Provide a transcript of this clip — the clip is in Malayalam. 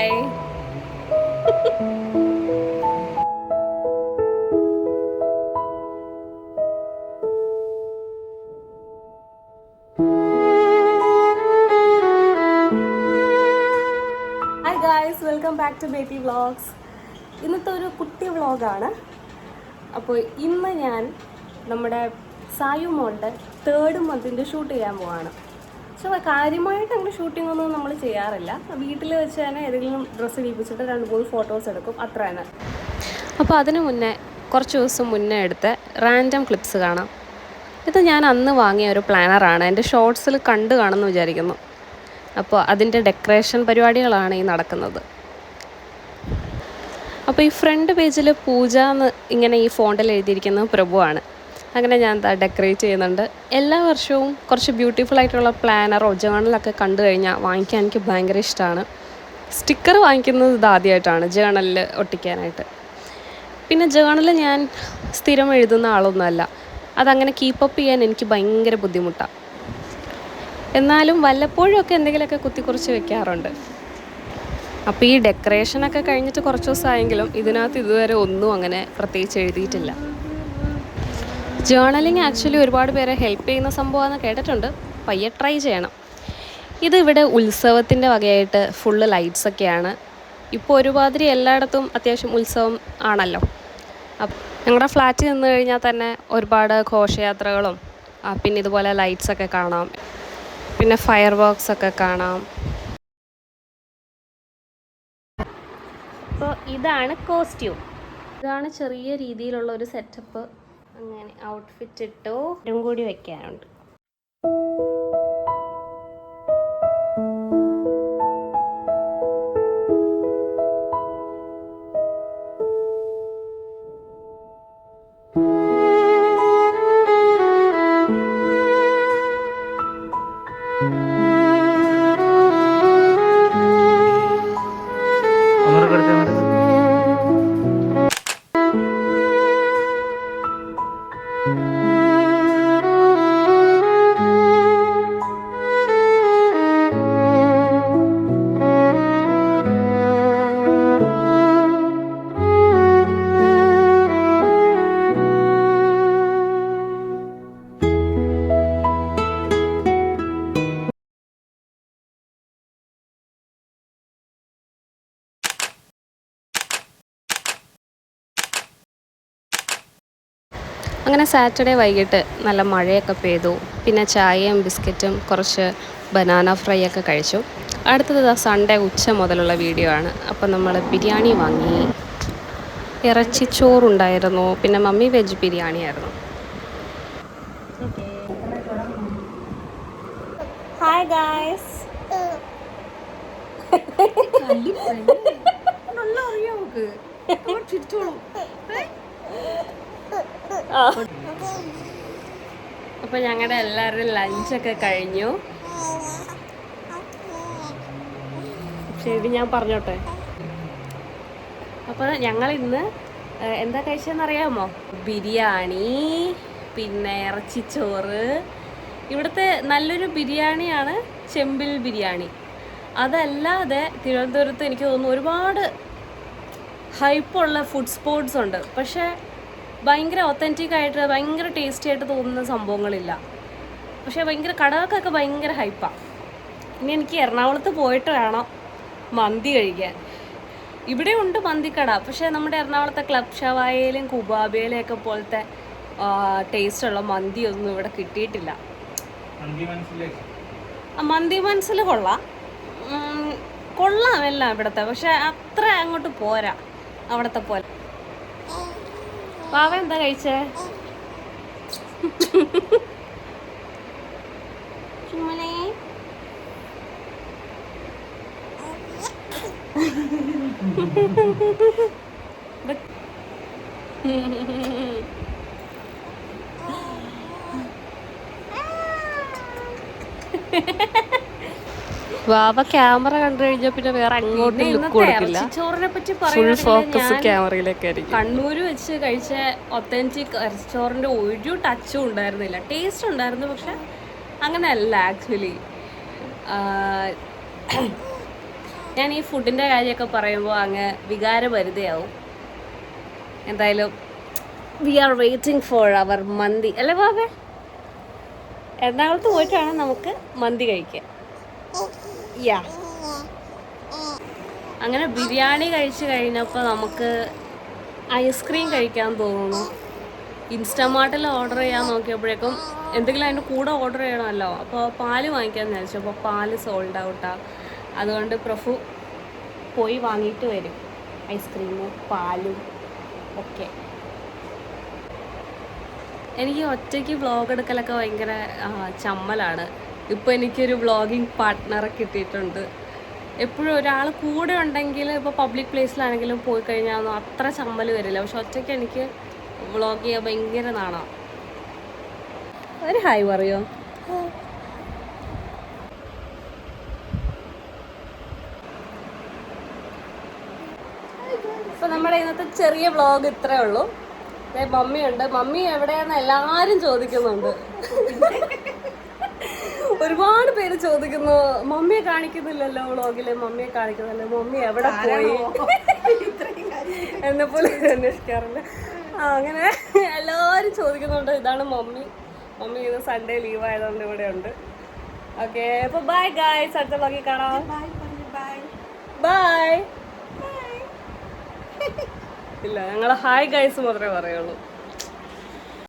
Hi. Hi guys, welcome back to baby vlogs. ഇന്നത്തെ ഒരു കുട്ടി വ്ളോഗാണ്. അപ്പോൾ ഇന്ന് ഞാൻ നമ്മുടെ സായു മോളുടെ 3rd മന്തിൻ്റെ ഷൂട്ട് ചെയ്യാൻ പോവാണ്. പക്ഷേ കാര്യമായിട്ട് അങ്ങനെ ഷൂട്ടിംഗ് ഒന്നും നമ്മൾ ചെയ്യാറില്ല. വീട്ടിൽ വെച്ച് തന്നെ ഏതെങ്കിലും ഡ്രസ്സ് ഇടിപ്പിച്ചിട്ട് 2-3 ഫോട്ടോസ് എടുക്കും, അത്ര തന്നെ. അപ്പോൾ അതിന് മുന്നേ കുറച്ച് ദിവസം മുന്നേ എടുത്ത റാൻഡം ക്ലിപ്സ് കാണാം. ഇത് ഞാൻ അന്ന് വാങ്ങിയ ഒരു പ്ലാനറാണ്. എൻ്റെ ഷോർട്സിൽ കണ്ടു കാണുമെന്ന് വിചാരിക്കുന്നു. അപ്പോൾ അതിൻ്റെ ഡെക്കറേഷൻ പരിപാടികളാണ് ഈ നടക്കുന്നത്. അപ്പോൾ ഈ ഫ്രണ്ട് പേജിൽ പൂജ എന്ന് ഇങ്ങനെ ഈ ഫോണ്ടിൽ എഴുതിയിരിക്കുന്നത് പ്രഭുവാണ്. അങ്ങനെ ഞാൻ ഡെക്കറേറ്റ് ചെയ്യുന്നുണ്ട്. എല്ലാ വർഷവും കുറച്ച് ബ്യൂട്ടിഫുൾ ആയിട്ടുള്ള പ്ലാനറോ ജേണലൊക്കെ കണ്ടു കഴിഞ്ഞാൽ വാങ്ങിക്കാൻ എനിക്ക് ഭയങ്കര ഇഷ്ടമാണ്. സ്റ്റിക്കർ വാങ്ങിക്കുന്നത് ഇതാദ്യമായിട്ടാണ് ജേണലിൽ ഒട്ടിക്കാനായിട്ട്. പിന്നെ ജേണൽ ഞാൻ സ്ഥിരം എഴുതുന്ന ആളൊന്നുമല്ല. അതങ്ങനെ കീപ്പപ്പ് ചെയ്യാൻ എനിക്ക് ഭയങ്കര ബുദ്ധിമുട്ടാണ്. എന്നാലും വല്ലപ്പോഴും ഒക്കെ എന്തെങ്കിലുമൊക്കെ കുത്തിക്കുറിച്ച് വെക്കാറുണ്ട്. അപ്പോൾ ഈ ഡെക്കറേഷനൊക്കെ കഴിഞ്ഞിട്ട് കുറച്ച് ദിവസമായെങ്കിലും ഇതിനകത്ത് ഇതുവരെ ഒന്നും അങ്ങനെ പ്രത്യേകിച്ച് എഴുതിയിട്ടില്ല. ജേർണലിങ് ആക്ച്വലി ഒരുപാട് പേരെ ഹെൽപ്പ് ചെയ്യുന്ന സംഭവമാണെന്ന് കേട്ടിട്ടുണ്ട്. പയ്യെ ട്രൈ ചെയ്യണം. ഇതിവിടെ ഉത്സവത്തിൻ്റെ വകയായിട്ട് ഫുള്ള് ലൈറ്റ്സൊക്കെയാണ്. ഇപ്പോൾ ഒരുമാതിരി എല്ലായിടത്തും അത്യാവശ്യം ഉത്സവം ആണല്ലോ. ഞങ്ങളുടെ ഫ്ലാറ്റിൽ നിന്ന് കഴിഞ്ഞാൽ തന്നെ ഒരുപാട് ഘോഷയാത്രകളും പിന്നെ ഇതുപോലെ ലൈറ്റ്സൊക്കെ കാണാം. പിന്നെ ഫയർ വർക്ക്സ് ഒക്കെ കാണാം. അപ്പോൾ ഇതാണ് കോസ്റ്റ്യൂം. ഇതാണ് ചെറിയ രീതിയിലുള്ള ഒരു സെറ്റപ്പ്. അങ്ങനെ ഔട്ട്ഫിറ്റ് ഇട്ടോ ഇതും കൂടി വെക്കാനുണ്ട്. അങ്ങനെ സാറ്റർഡേ വൈകിട്ട് നല്ല മഴയൊക്കെ പെയ്തു. പിന്നെ ചായയും ബിസ്ക്കറ്റും കുറച്ച് ബനാന ഫ്രൈ ഒക്കെ കഴിച്ചു. അടുത്തത് സൺഡേ ഉച്ച മുതലുള്ള വീഡിയോ ആണ്. അപ്പം നമ്മൾ ബിരിയാണി വാങ്ങി, ഇറച്ചിച്ചോറുണ്ടായിരുന്നു, പിന്നെ മമ്മി വെജ് ബിരിയാണി ആയിരുന്നു. Hi guys. അപ്പോൾ ഞങ്ങളുടെ എല്ലാവരുടെയും ലഞ്ചൊക്കെ കഴിഞ്ഞു. ശരി, ഞാൻ പറഞ്ഞോട്ടെ. അപ്പോൾ ഞങ്ങൾ ഇന്ന് എന്താ കഴിച്ചതെന്നറിയാമോ? ബിരിയാണി, പിന്നെ ഇറച്ചിച്ചോറ്. ഇവിടുത്തെ നല്ലൊരു ബിരിയാണിയാണ് ചെമ്പിൽ ബിരിയാണി. അതല്ലാതെ തിരുവനന്തപുരത്ത് എനിക്ക് തോന്നുന്നു ഒരുപാട് ഹൈപ്പുള്ള ഫുഡ് സ്പോട്ട്സ് ഉണ്ട്. പക്ഷേ ഭയങ്കര ഒത്തൻറ്റിക് ആയിട്ട് ഭയങ്കര ടേസ്റ്റി ആയിട്ട് തോന്നുന്ന സംഭവങ്ങളില്ല. പക്ഷേ ഭയങ്കര കടകൾക്കൊക്കെ ഭയങ്കര ഹൈപ്പാണ്. ഇനി എനിക്ക് എറണാകുളത്ത് പോയിട്ട് വേണം മന്തി കഴിക്കാൻ. ഇവിടെ ഉണ്ട് മന്തിക്കട, പക്ഷേ നമ്മുടെ എറണാകുളത്തെ ക്ലബ് ഷവായയിലും കുബാബയിലൊക്കെ പോലത്തെ ടേസ്റ്റുള്ള മന്തിയൊന്നും ഇവിടെ കിട്ടിയിട്ടില്ല. മന്തി മനസ്സിൽ കൊള്ളാം എല്ലാം ഇവിടുത്തെ, പക്ഷെ അത്ര അങ്ങോട്ട് പോരാ അവിടുത്തെ പോലെ. പാവ എന്താ കഴിച്ചേ? ചുമലേ വാവ ക്യാമറ കണ്ടു കഴിഞ്ഞാൽ പിന്നെ വേറെ അങ്ങോട്ടും ലുക്ക് കൊടുക്കില്ല. Full focus ക്യാമറയിലേക്കായിരിക്കും. കണ്ണൂർ വെച്ച് കഴിച്ച ഒത്തൻറ്റിക് ഇറച്ചിച്ചോറിൻ്റെ ഒരു ടച്ചും ഉണ്ടായിരുന്നില്ല. ടേസ്റ്റ് ഉണ്ടായിരുന്നു, പക്ഷെ അങ്ങനെയല്ല ആക്ച്വലി. ഞാൻ ഈ ഫുഡിൻ്റെ കാര്യമൊക്കെ പറയുമ്പോൾ അങ്ങ് വികാരഭരിതയാവും. എന്തായാലും വി ആർ വെയിറ്റിംഗ് ഫോർ അവർ മന്തി അല്ലേ ബാബേ? എറണാകുളത്ത് പോയിട്ട് വേണം നമുക്ക് മന്തി കഴിക്കാൻ. യാ, അങ്ങനെ ബിരിയാണി കഴിച്ച് കഴിഞ്ഞപ്പോൾ നമുക്ക് ഐസ്ക്രീം കഴിക്കാൻ തോന്നുന്നു. ഇൻസ്റ്റാമാർട്ടിൽ ഓർഡർ ചെയ്യാൻ നോക്കിയപ്പോഴേക്കും എന്തെങ്കിലും അതിൻ്റെ കൂടെ ഓർഡർ ചെയ്യണമല്ലോ. അപ്പോൾ പാല് വാങ്ങിക്കാമെന്ന് വിചാരിച്ചു. അപ്പോൾ പാല് സോൾഡ് ഔട്ടാണ്. അതുകൊണ്ട് പ്രഭു പോയി വാങ്ങിയിട്ട് വരും ഐസ്ക്രീമും പാലും ഒക്കെ. എനിക്ക് ഒറ്റയ്ക്ക് വ്ളോഗ് എടുക്കലൊക്കെ ഭയങ്കര ചമ്മലാണ്. ഇപ്പോൾ എനിക്കൊരു വ്ളോഗിങ് പാർട്ട്ണറെ കിട്ടിയിട്ടുണ്ട്. എപ്പോഴും ഒരാൾ കൂടെ ഉണ്ടെങ്കിൽ ഇപ്പോൾ പബ്ലിക് പ്ലേസിലാണെങ്കിലും പോയി കഴിഞ്ഞാൽ ഒന്നും അത്ര ചമ്മൽ വരില്ല. പക്ഷെ ഒറ്റയ്ക്ക് എനിക്ക് വ്ളോഗ് ചെയ്യാൻ ഭയങ്കര നാണാണ്. ഒരു ഹായ് പറയോ? ഇപ്പം നമ്മുടെ ഇന്നത്തെ ചെറിയ വ്ളോഗ് ഇത്രേ ഉള്ളൂ. മമ്മിയുണ്ട്. മമ്മി എവിടെയാന്ന് എല്ലാവരും ചോദിക്കുന്നുണ്ട്. ഒരുപാട് പേര് ചോദിക്കുന്നു, മമ്മിയെ കാണിക്കുന്നില്ലല്ലോ വ്ളോഗില്, മമ്മിയെ കാണിക്കുന്നില്ല, മമ്മി എവിടെ പോയി എന്നെ പോലെ അന്വേഷിക്കാറുണ്ട്. അങ്ങനെ എല്ലാവരും ചോദിക്കുന്നുണ്ട്. ഇതാണ് മമ്മി. മമ്മി ഇന്ന് സൺഡേ ലീവ് ആയതുകൊണ്ട് ഇവിടെ ഉണ്ട്. ഓക്കെ, അപ്പൊ ബൈ ഗായ്സ്, അടുത്ത വ്ളോഗിൽ കാണാം. ബൈ. ഇല്ല, ഞങ്ങൾ ഹായ് ഗൈസ് മാത്രമേ പറയുള്ളൂ.